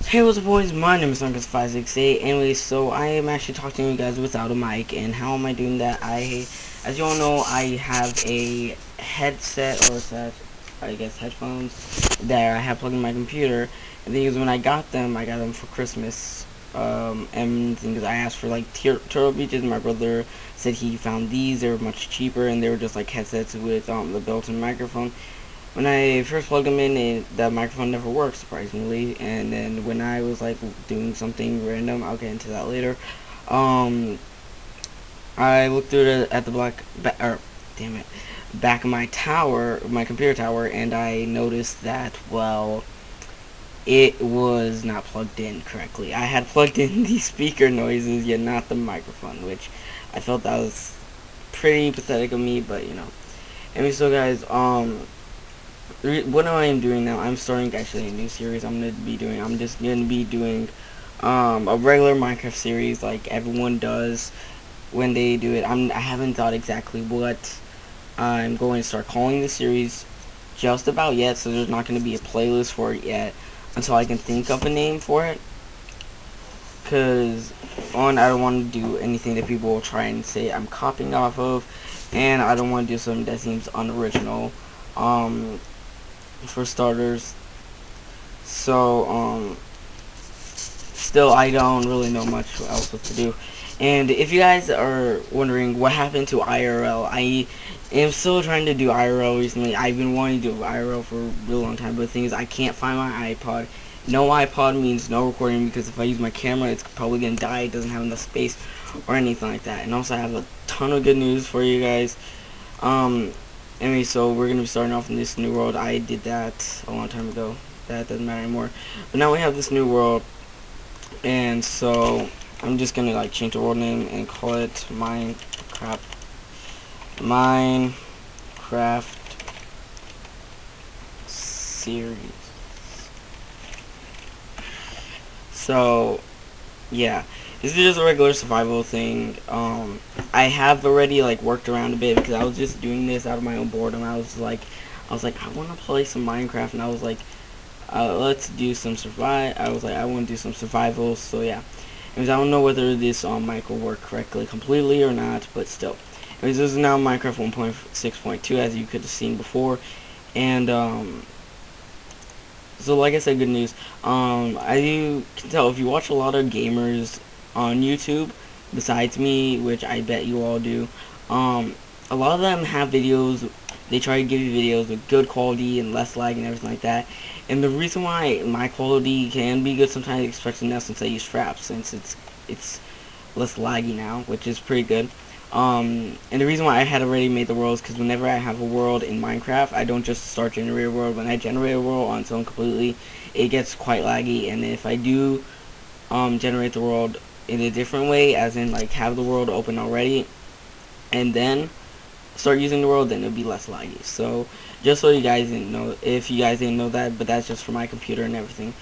Hey, what's up, boys? My name is Uncas568. Anyway, so I am actually talking to you guys without a mic, and how am I doing that? As you all know, I have a headset, or set, I guess headphones, that I have plugged in my computer. And the thing is, when I got them for Christmas. And the thing is, I asked for like Turtle Beaches. My brother said he found these. They were much cheaper, and they were just like headsets with the built-in microphone. When I first plugged them in, the microphone never worked, surprisingly. And then when I was like doing something random, I'll get into that later. Um, I looked through at the back of my tower, my computer tower, and I noticed that, well, it was not plugged in correctly. I had plugged in the speaker noises, yet not the microphone, which I felt that was pretty pathetic of me, but you know. Anyway, so guys, what I am doing now, I'm starting actually a new series. I'm just gonna be doing a regular Minecraft series like everyone does when they do it. I haven't thought exactly what I'm going to start calling the series just about yet, so there's not going to be a playlist for it yet until I can think of a name for it. Cause I don't want to do anything that people will try and say I'm copying off of, and I don't want to do something that seems unoriginal. For starters. So, still, I don't really know much else what to do. And if you guys are wondering what happened to IRL, I am still trying to do IRL recently. I've been wanting to do IRL for a really long time, but the thing is, I can't find my iPod. No iPod means no recording, because if I use my camera, it's probably going to die. It doesn't have enough space or anything like that. And also, I have a ton of good news for you guys. Anyway, so we're gonna be starting off in this new world. I did that a long time ago. That doesn't matter anymore. But now we have this new world, and so I'm just gonna like change the world name and call it Minecraft series. So yeah, this is just a regular survival thing. I have already like worked around a bit because I was just doing this out of my own boredom. I was like, I want to play some Minecraft, and I was like, let's do some I was like, I want to do some survival. So yeah, anyways, I don't know whether this mic will work correctly completely or not, but still. Anyways, this is now Minecraft 1.6.2, as you could have seen before, and so like I said, good news. You can tell if you watch a lot of gamers on YouTube, besides me, which I bet you all do, a lot of them have videos. They try to give you videos with good quality and less lag and everything like that. And the reason why my quality can be good sometimes, especially now since I use Fraps, since it's less laggy now, which is pretty good. And the reason why I had already made the world is because whenever I have a world in Minecraft, I don't just start generate a world. When I generate a world on its own completely, it gets quite laggy. And if I do generate the world in a different way, as in like have the world open already, and then start using the world, then it'll be less laggy. So just so you guys didn't know, if you guys didn't know that, but that's just for my computer and everything.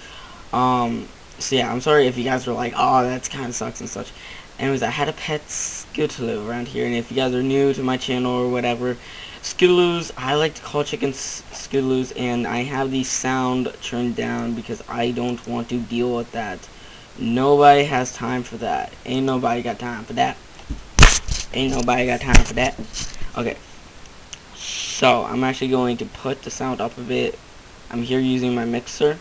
So yeah, I'm sorry if you guys were like, oh, that's kind of sucks and such. Anyways, I had a pet Skittaloo around here, and if you guys are new to my channel or whatever, Skittaloos, I like to call chickens Skittaloos, and I have the sound turned down because I don't want to deal with that. Nobody has time for that. Ain't nobody got time for that. Ain't nobody got time for that. Okay. So, I'm actually going to put the sound up a bit. I'm here using my mixer.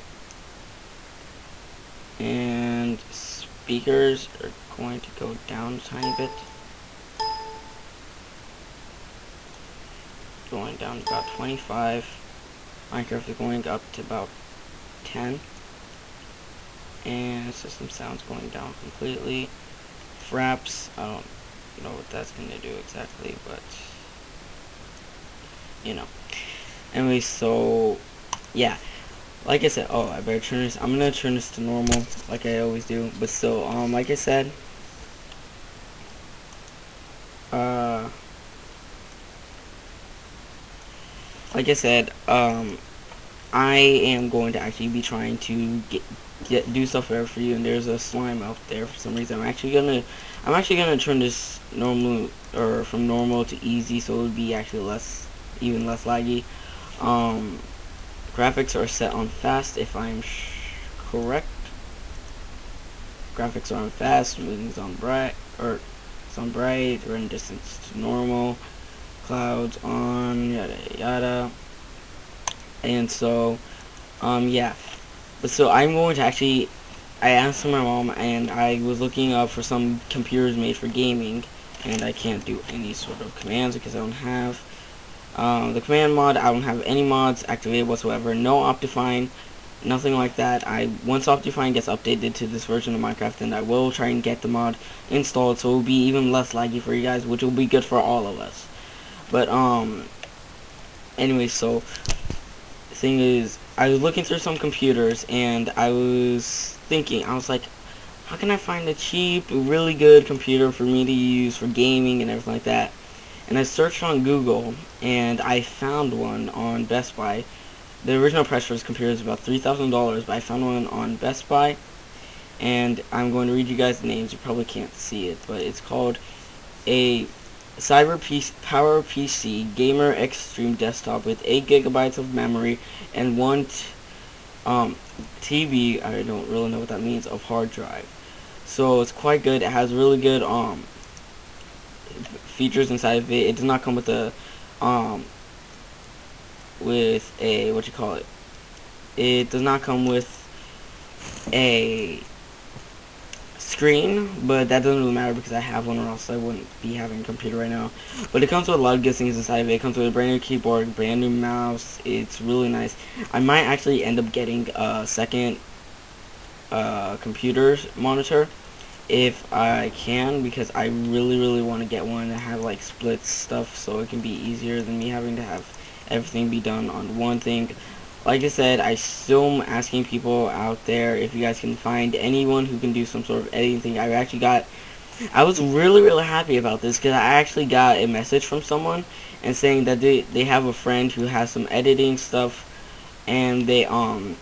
And speakers are going to go down a tiny bit. Going down to about 25. Minecraft is going up to about 10. And system sounds going down completely. Fraps, I don't know what that's going to do exactly, but you know. Anyway, so yeah, like I said, I better turn this. I'm gonna turn this to normal, like I always do. But still, like I said, I am going to actually be trying to do stuff for you. And there's a slime out there for some reason. I'm actually gonna turn this from normal to easy, so it would be actually even less laggy. Graphics are set on fast, if I'm correct. graphics are on fast, smoothing's on bright, or it's on bright, render distance to normal, clouds on, yada yada. And so, yeah. But so I'm going to actually, I asked my mom, and I was looking up for some computers made for gaming, and I can't do any sort of commands because I don't have the command mod. I don't have any mods activated whatsoever. No Optifine, nothing like that. Once Optifine gets updated to this version of Minecraft, then I will try and get the mod installed, so it will be even less laggy for you guys, which will be good for all of us. But anyway, so the thing is, I was looking through some computers, and I was thinking, I was like, how can I find a cheap, really good computer for me to use for gaming and everything like that? And I searched on Google, and I found one on Best Buy. The original price for this computer is about $3,000, but I found one on Best Buy, and I'm going to read you guys the names. You probably can't see it, but it's called a Power PC Gamer Extreme Desktop with 8 gigabytes of memory and 1 TB, I don't really know what that means, of hard drive. So it's quite good. It has really good features inside of it. It does not come with a what you call it. It does not come with a screen, but that doesn't really matter because I have one, or else I wouldn't be having a computer right now. But it comes with a lot of good things inside of it. It comes with a brand new keyboard, brand new mouse. It's really nice. I might actually end up getting a second computer monitor if I can, because I really want to get one that have like split stuff, so it can be easier than me having to have everything be done on one thing. Like I said, I still am asking people out there if you guys can find anyone who can do some sort of editing thing. I was really happy about this because I actually got a message from someone and saying that they have a friend who has some editing stuff, and they and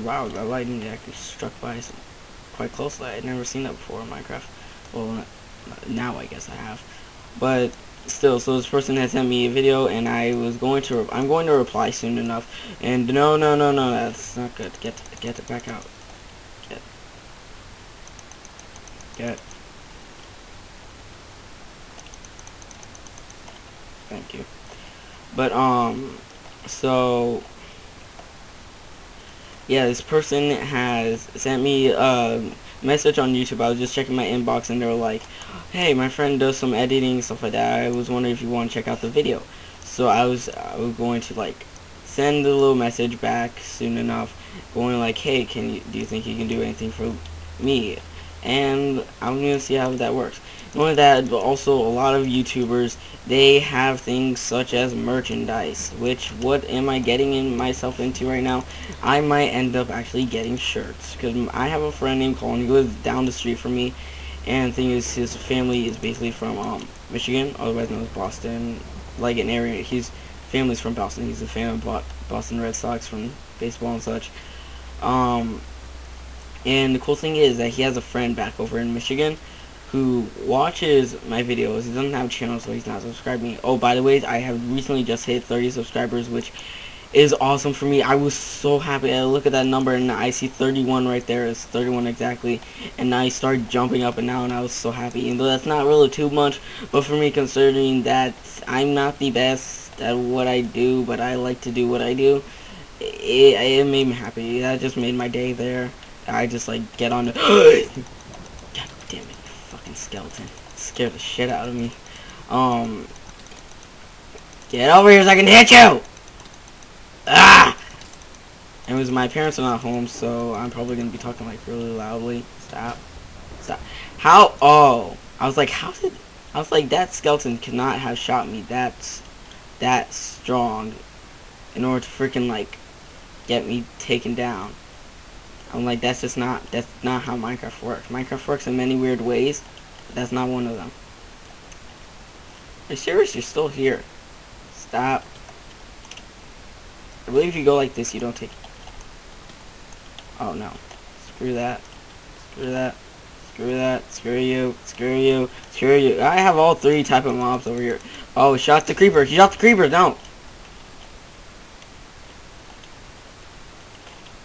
wow, the lightning actually struck by quite closely. I had never seen that before in Minecraft. Well, now I guess I have, but still. So this person had sent me a video, and I'm going to reply soon enough. And no, that's not good. Get it back out. Get. Thank you. But so yeah, this person has sent me a message on YouTube. I was just checking my inbox, and they were like, hey, my friend does some editing, stuff like that. I was wondering if you want to check out the video. So I was going to like send a little message back soon enough, going like, hey, do you think you can do anything for me? And I'm going to see how that works. Not only that, but also a lot of YouTubers, they have things such as merchandise, which, what am I getting myself into right now? I might end up actually getting shirts, because I have a friend named Colin. He lives down the street from me, and the thing is, his family is basically from Michigan, otherwise known as Boston, like an area. His family's from Boston. He's a fan of Boston Red Sox from baseball and such. And the cool thing is that he has a friend back over in Michigan who watches my videos. He doesn't have a channel, so he's not subscribed to me. Oh, by the way, I have recently just hit 30 subscribers, which is awesome for me. I was so happy. I look at that number, and I see 31 right there. It's 31 exactly. And I started jumping up and down, and I was so happy. Even though that's not really too much, but for me, considering that I'm not the best at what I do, but I like to do what I do, it made me happy. That just made my day there. I just like get on the God damn it, you fucking skeleton. Scared the shit out of me. Get over here so I can hit you! Ah! Anyways, my parents are not home, so I'm probably gonna be talking like really loudly. Stop. How? Oh, I was like, that skeleton cannot have shot me that strong in order to freaking like get me taken down. I'm like, that's not how Minecraft works. Minecraft works in many weird ways, but that's not one of them. Are you serious? You're still here. Stop. I believe if you go like this, you don't take... Oh, no. Screw that. Screw that. Screw that. Screw you. Screw you. Screw you. I have all 3 type of mobs over here. Oh, shot the creeper. He shot the creeper. No.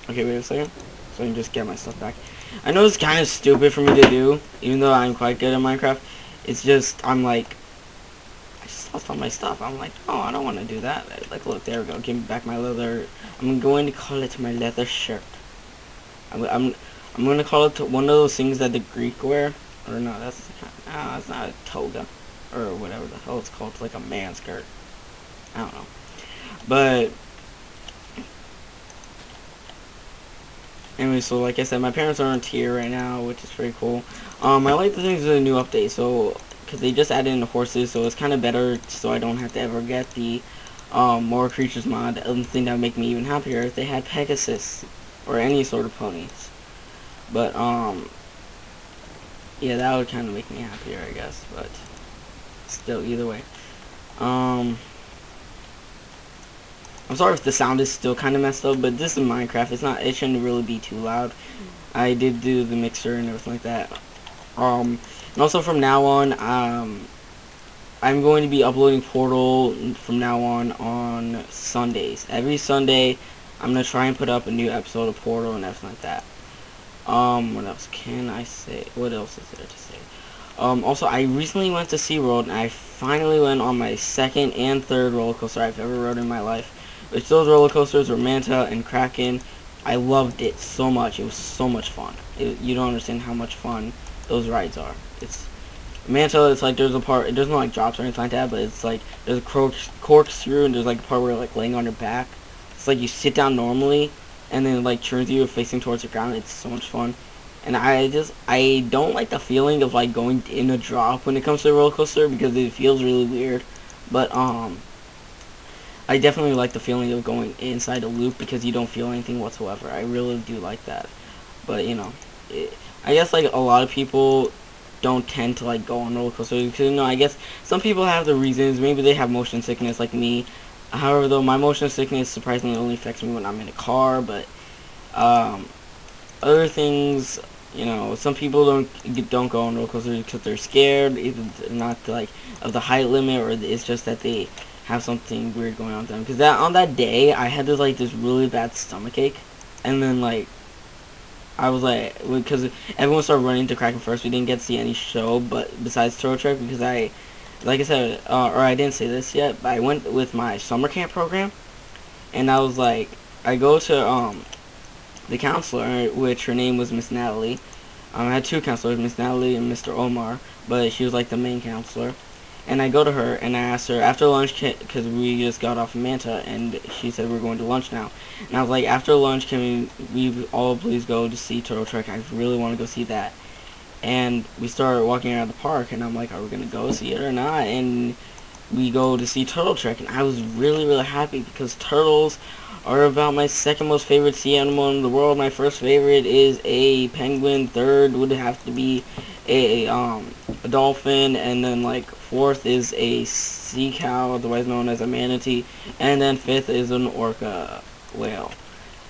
Okay, wait a second. so I can just get my stuff back. I know it's kind of stupid for me to do, even though I'm quite good at Minecraft. It's just, I'm like, I just lost all my stuff. I'm like, oh, I don't want to do that. Like, look, there we go. Give me back my leather. I'm going to call it my leather shirt. I'm going to call it one of those things that the Greek wear. Or no, that's not a toga. Or whatever the hell it's called. It's like a man skirt. I don't know. But anyway, so like I said, my parents aren't here right now, which is pretty cool. I like the things in the new update, so because they just added in the horses, so it's kind of better, so I don't have to ever get the more creatures mod. The other thing that would make me even happier if they had Pegasus or any sort of ponies. But yeah, that would kind of make me happier, I guess. But still, either way. I'm sorry if the sound is still kind of messed up, but this is Minecraft. It shouldn't really be too loud. I did do the mixer and everything like that. And also from now on, I'm going to be uploading Portal from now on Sundays. Every Sunday, I'm going to try and put up a new episode of Portal and everything like that. What else can I say? What else is there to say? Also, I recently went to SeaWorld, and I finally went on my second and third roller coaster I've ever rode in my life. Which those roller coasters were Manta and Kraken. I loved it so much. It was so much fun. You don't understand how much fun those rides are. It's Manta. It's like there's a part. There's no like drops or anything like that, but it's like there's a corkscrew and there's like a part where you're like laying on your back. It's like you sit down normally, and then it, like turns you facing towards the ground. It's so much fun. And I don't like the feeling of like going in a drop when it comes to a roller coaster because it feels really weird. But I definitely like the feeling of going inside a loop because you don't feel anything whatsoever. I really do like that. But, you know, I guess, like, a lot of people don't tend to, like, go on roller coasters because, you know, I guess some people have the reasons. Maybe they have motion sickness like me. However, though, my motion sickness surprisingly only affects me when I'm in a car. But, other things, you know, some people don't go on roller coasters because they're scared. Either they're not, like, of the height limit or it's just that they have something weird going on with them. Because on that day, I had this really bad stomach ache. And then, like, I was like, because everyone started running to Kraken first. We didn't get to see any show, but besides Tomarrow Trek, because like I said, or I didn't say this yet, but I went with my summer camp program. And I was like, I go to, the counselor, which her name was Miss Natalie. I had two counselors, Miss Natalie and Mr. Omar, but she was like the main counselor. And I go to her and I asked her after lunch, because we just got off of Manta, and she said we're going to lunch now. And I was like, after lunch, can we all please go to see Tomarrow Trek? I really want to go see that. And we started walking around the park, and I'm like, are we going to go see it or not? And we go to see Tomarrow Trek, and I was really, really happy because turtles are about my second most favorite sea animal in the world. My first favorite is a penguin. Third would have to be a dolphin, and then like fourth is a sea cow, otherwise known as a manatee, and then fifth is an orca whale.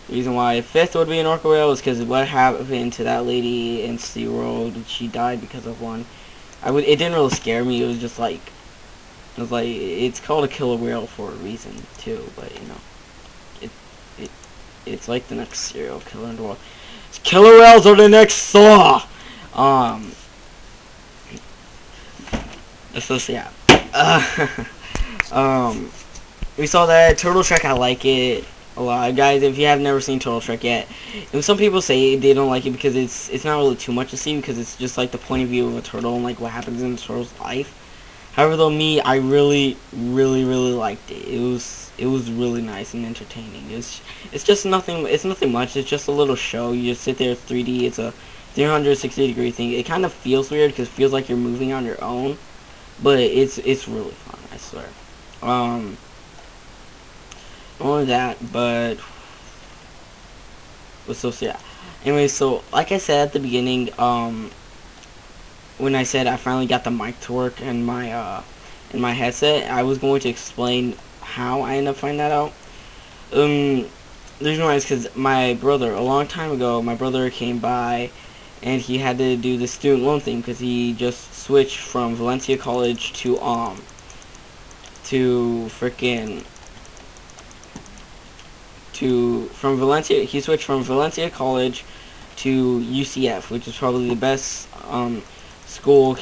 The reason why fifth would be an orca whale is because what happened to that lady in SeaWorld, she died because of one. It didn't really scare me. It was like it's called a killer whale for a reason too, but you know, it's like the next serial killer in the world. Killer whales are the next Saw. So yeah. We saw that Turtle Trek. I like it a lot, guys. If you have never seen Turtle Trek yet, and some people say they don't like it because it's not really too much to see because it's just like the point of view of a turtle and like what happens in the turtle's life. However, though, I really, really, really liked it. It was really nice and entertaining. It's just nothing. It's nothing much. It's just a little show. You just sit there, 3D. It's a 360-degree thing. It kind of feels weird because it feels like you're moving on your own, but it's really fun. I swear. Only that, but so yeah. Anyway, so like I said at the beginning, when I said I finally got the mic to work in my headset, I was going to explain how I ended up finding that out. The reason why is because my brother, a long time ago, my brother came by, and he had to do the student loan thing because he just switched from Valencia College to from Valencia. He switched from Valencia College to UCF, which is probably the best school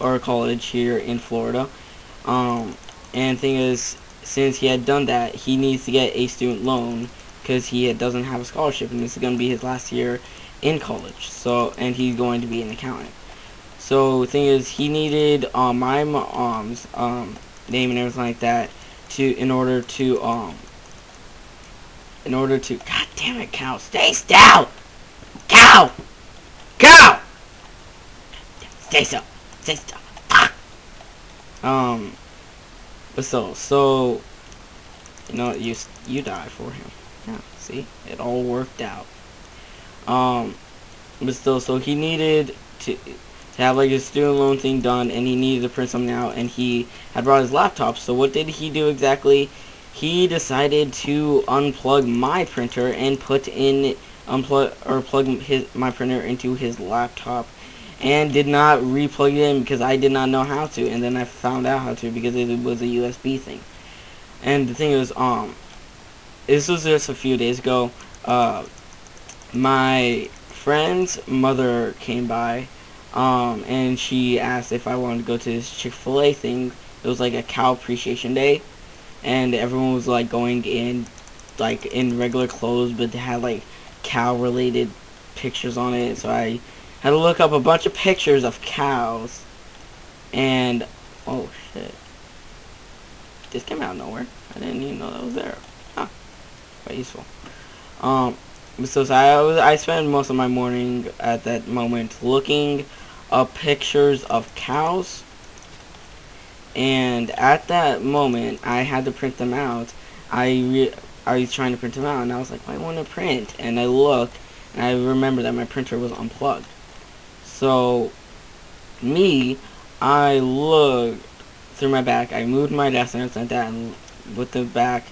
or college here in Florida. And thing is, since he had done that, he needs to get a student loan because he doesn't have a scholarship, and this is going to be his last year in college. So, and he's going to be an accountant. So the thing is, he needed my mom's name and everything like that in order to God damn it, cow, stay still, cow, stay still, fuck. But so you know, you die for him. Yeah, see, it all worked out. But still, so he needed to have like his student loan thing done, and he needed to print something out, and he had brought his laptop. So what did he do exactly? He decided to unplug my printer and plug my printer into his laptop, and did not replug it in because I did not know how to, and then I found out how to because it was a USB thing. And the thing is, this was just a few days ago. My friend's mother came by, and she asked if I wanted to go to this Chick-fil-A thing. It was like a cow appreciation day, and everyone was like going in, like in regular clothes, but they had like cow-related pictures on it. So I had to look up a bunch of pictures of cows, and oh shit, this came out of nowhere. I didn't even know that was there. Huh, quite useful. So I spent most of my morning at that moment looking up pictures of cows, and at that moment I had to print them out. I was trying to print them out, and I was like, I want to print, and I looked, and I remember that my printer was unplugged. So I looked through my back, I moved my desk and everything like that, and with the back,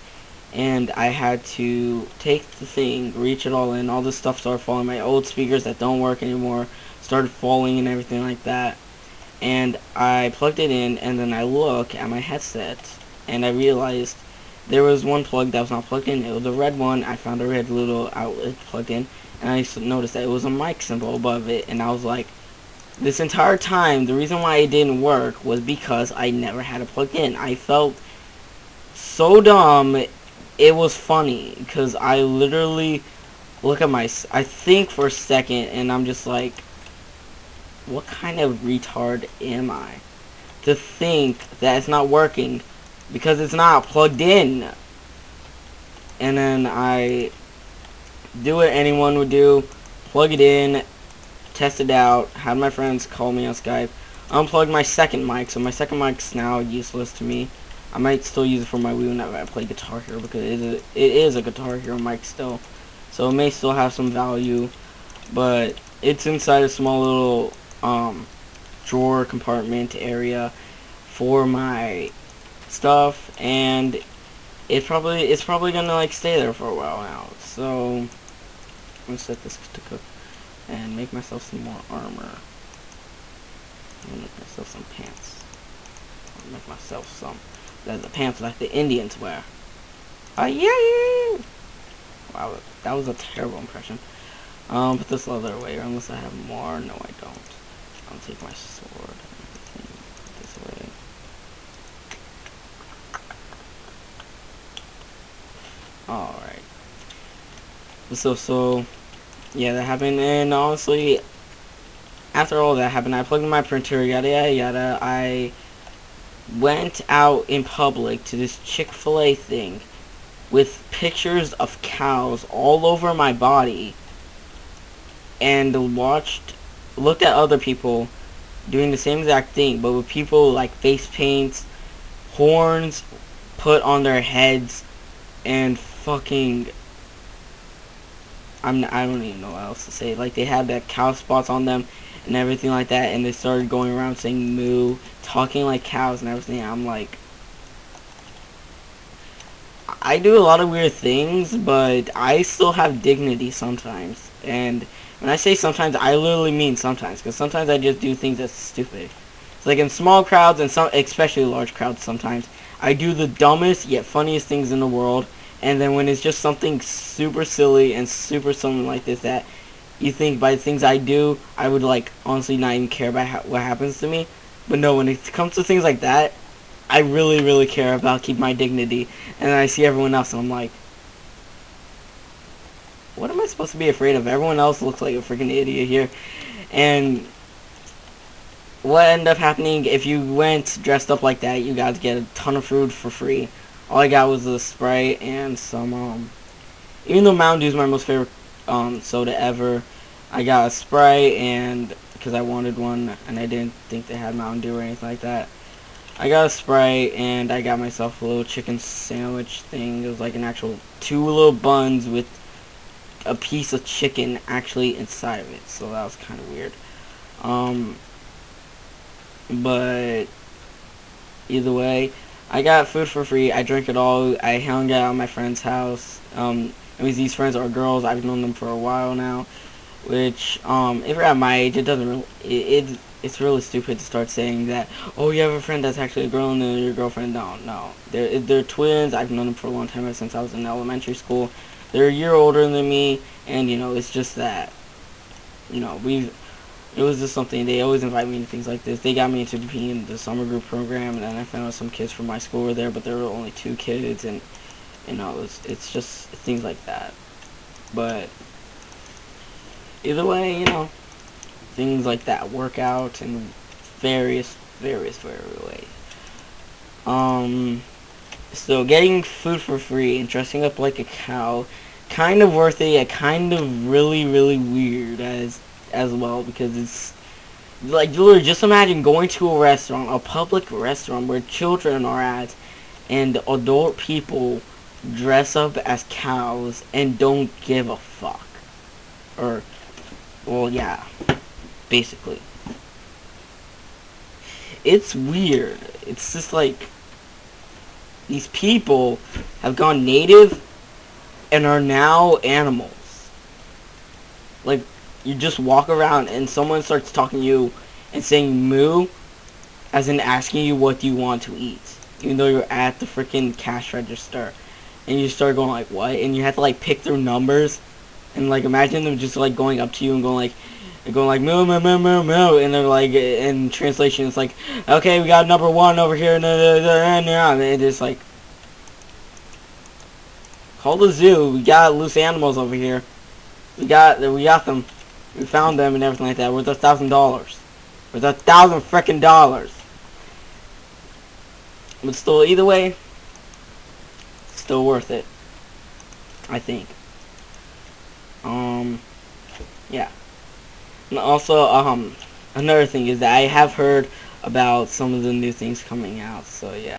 and I had to take the thing, reach it all in, all this stuff started falling, my old speakers that don't work anymore started falling and everything like that, and I plugged it in, and then I look at my headset, and I realized there was one plug that was not plugged in. It was a red one. I found a red little outlet plugged in, and I noticed that it was a mic symbol above it, and I was like, this entire time, the reason why it didn't work was because I never had it plugged in. I felt so dumb. It was funny because I literally look at I think for a second, and I'm just like, what kind of retard am I to think that it's not working because it's not plugged in? And then I do what anyone would do, plug it in, test it out, had my friends call me on Skype, unplugged my second mic, so my second mic's now useless to me. I might still use it for my Wii whenever I play Guitar Hero because it is a Guitar Hero mic still. So it may still have some value, but it's inside a small little drawer compartment area for my stuff, and it's probably gonna like stay there for a while now. So I'm gonna set this to cook and make myself some more armor. I'm gonna make myself some pants. I'll make myself some leather pants like the Indians wear. Yeah! Wow, that was a terrible impression. Put this leather away, or unless I have more. No, I don't. I'll take my sword and everything. Put this away. Alright. So, yeah, that happened, and honestly, after all that happened, I plugged in my printer, yada yada yada. I went out in public to this Chick-fil-A thing with pictures of cows all over my body, and looked at other people doing the same exact thing, but with people like face paints, horns put on their heads, and fucking I don't even know what else to say. Like, they had that cow spots on them and everything like that, and they started going around saying moo, talking like cows and everything. I'm like, I do a lot of weird things, but I still have dignity sometimes. And when I say sometimes, I literally mean sometimes, because sometimes I just do things that's stupid. It's like in small crowds and especially large crowds sometimes, I do the dumbest yet funniest things in the world, And then when it's just something super silly and super something like this that you think by the things I do, I would like honestly not even care about what happens to me. But no, when it comes to things like that, I really, really care about keep my dignity. And then I see everyone else, and I'm like, what am I supposed to be afraid of? Everyone else looks like a freaking idiot here. And what ended up happening, if you went dressed up like that, you got to get a ton of food for free. All I got was a Sprite and some, even though Mountain Dew is my most favorite soda ever, I got a Sprite, and because I wanted one, and I didn't think they had Mountain Dew or anything like that. I got a Sprite, and I got myself a little chicken sandwich thing. It was like an actual 2 little buns with a piece of chicken actually inside of it, so that was kind of weird. But either way, I got food for free. I drank it all. I hung out at my friend's house. It was these friends are girls. I've known them for a while now. Which, if you're at my age, it doesn't really, it's really stupid to start saying that, oh, you have a friend that's actually a girl and then your girlfriend. No. They're twins. I've known them for a long time, since I was in elementary school. They're a year older than me, and, it's just that, it was just something. They always invite me to things like this. They got me into being in the summer group program, and then I found out some kids from my school were there, but there were only 2 kids, and, it's just things like that. But either way, things like that work out in various ways. So getting food for free and dressing up like a cow, kind of worth it, yet kind of really, really weird as well, because it's like, literally, just imagine going to a restaurant, a public restaurant where children are at, and adult people dress up as cows and don't give a fuck. Or, well, yeah, basically. It's weird. It's just like, these people have gone native and are now animals. Like, you just walk around and someone starts talking to you and saying moo, as in asking you what do you want to eat, even though you're at the freaking cash register, and you start going like, what? And you have to like pick through numbers, and like imagine them just like going up to you and going like moo moo moo moo moo, and they're like, in translation it's like, okay, we got number 1 over here, and it's like, call the zoo, we got loose animals over here, we got them. We found them and everything like that. Worth $1,000. Worth $1,000 frickin' dollars. But still, either way, still worth it, I think. Yeah. And also, another thing is that I have heard about some of the new things coming out. So yeah.